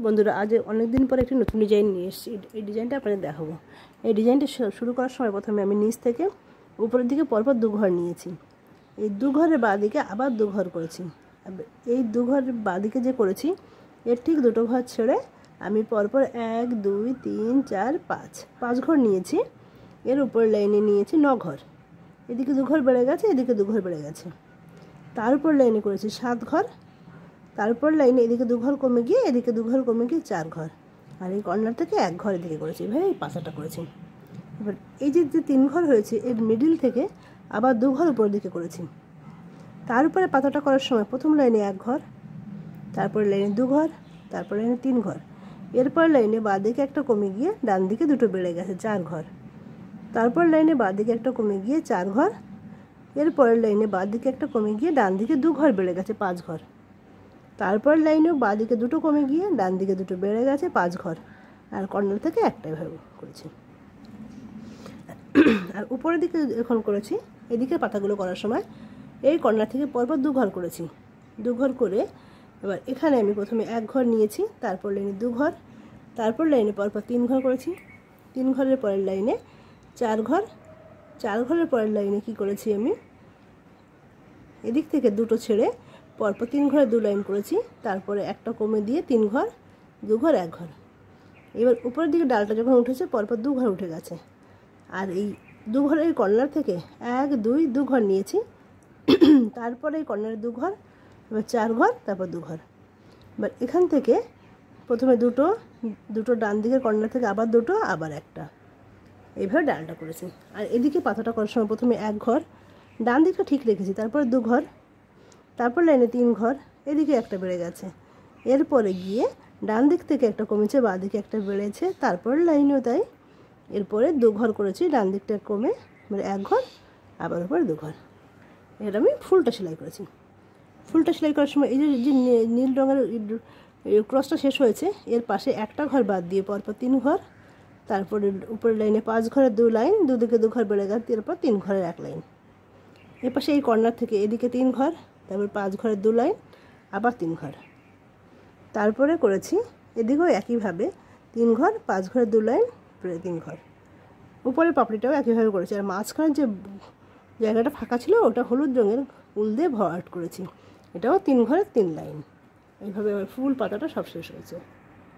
বন্ধুরা, আজ অনেক দিন পরে একটি নতুন ডিজাইন নিয়ে এসেছি। এই ডিজাইনটা আপনাদের দেখাবো। এই ডিজাইনটা শুরু করার সময় প্রথমে আমি নিচ থেকে উপরের দিকে পরপর দু ঘর নিয়েছি। এই দু ঘরের বাঁদিকে আবার দু ঘর করেছি। এই দু ঘরের বাঁদিকে যে করেছি এর ঠিক দুটো ঘর ছেড়ে আমি পরপর 1 2 3 4 5 ঘর নিয়েছি। এর উপর লাইনে নিয়েছি 9 ঘর। এদিকে দু ঘর বেড়ে গেছে, এদিকে দু ঘর বেড়ে গেছে। তার উপর লাইনে করেছি 7 ঘর। তারপর লাইনে এদিকে দু ঘর কমে গিয়ে এদিকে দু ঘর কমে গিয়ে 4 ঘর, আর এই কর্নার থেকে 1 ঘর এদিকে করেছি। এভাবে এই পাতাটা করেছি। এবার এই যে 3 ঘর হয়েছে এর মিডিল থেকে আবার 2 ঘর উপর দিকে করেছি। তার উপরে পাতাটা করার সময় প্রথম লাইনে 1 ঘর, তারপর লাইনে 2 ঘর, তারপর লাইনে 3 ঘর। এরপর লাইনে বাঁদিকে একটা কমে গিয়ে ডান দিকে দুটো বেড়ে গেছে 4 ঘর। তারপর লাইনে বাঁদিকে একটা কমে গিয়ে 4 ঘর। এরপরের লাইনে বাঁদিকে একটা কমে গিয়ে ডান দিকে 2 ঘর বেড়ে গেছে 5 ঘর। তারপর লাইনেও বাঁদিকে দুটো কমে গিয়ে ডান দিকে দুটো বেড়ে গেছে 5 ঘর, আর কর্নার থেকে একটাই ভাবে করেছি। আর উপরের দিকে এখন করেছি এদিকে পাতাগুলো করার সময় এই কর্নার থেকে পরপর 2 ঘর করেছি। 2 ঘর করে এবার এখানে আমি প্রথমে 1 ঘর নিয়েছি, তারপর লাইনে 2 ঘর, তারপর লাইনে পরপর 3 ঘর করেছি। 3 ঘরের পরের লাইনে 4 ঘর, 4 ঘরের পরের লাইনে কি করেছি আমি এদিক থেকে দুটো ছেড়ে পরপর 3 ঘরে 2 লাইন করেছি। তারপরে একটা কমে দিয়ে 3 ঘর, 2 ঘর, 1 ঘর। এবার উপরের দিকে ডালটা যখন উঠেছে পরপর 2 ঘর উঠে গেছে। আর এই 2 ঘরের কর্নার থেকে 1 2 2 ঘর নিয়েছি। তারপরে এই কর্নারে 2 ঘর, এবার 4 ঘর, তারপর 2 ঘর। এবার এখান থেকে প্রথমে দুটো ডান দিকের কর্নার থেকে আবার দুটো, আবার একটা, এইভাবে ডালটা করেছি। আর এদিকে পাতাটা করার সময় প্রথমে 1 ঘর, ডান দিকটা ঠিক রেখেছি, তারপরে 2 ঘর, তারপর লাইনে 3 ঘর, এদিকে একটা বেড়ে গেছে। এরপরে গিয়ে ডান দিক থেকে একটা কমেছে, বাঁ দিকে একটা বেড়েছে, তারপর লাইনেও তাই। এরপরে 2 ঘর করেছি, ডান দিকটা কমে মানে 1 ঘর, আবার উপরে 2 ঘর। এটা আমি ফুলটা সেলাই করেছি। ফুলটা সেলাই করার সময় এই যে নীল রঙের ক্রসটা শেষ হয়েছে এর পাশে একটা ঘর বাদ দিয়ে পরপর 3 ঘর, তারপরে উপরের লাইনে 5 ঘরের 2 লাইন, দুদিকে 2 ঘর বেড়ে গেছে, এরপর 3 ঘরের 1 লাইন। এর পাশে এই কর্নার থেকে এদিকে 3 ঘর, তারপর 5 ঘরের 2 লাইন, আবার 3 ঘর। তারপরে করেছি এদিকেও একইভাবে 3 ঘর, 5 ঘরের 2 লাইন, 3 ঘর। উপরের পাপড়িটাও একইভাবে করেছি। আর মাঝখানে যে জায়গাটা ফাঁকা ছিল ওটা হলুদ রঙের উল দিয়ে ভরাট করেছি। এটাও 3 ঘরের 3 লাইন। এইভাবে আমার ফুল পাতাটা সব শেষ হয়েছে।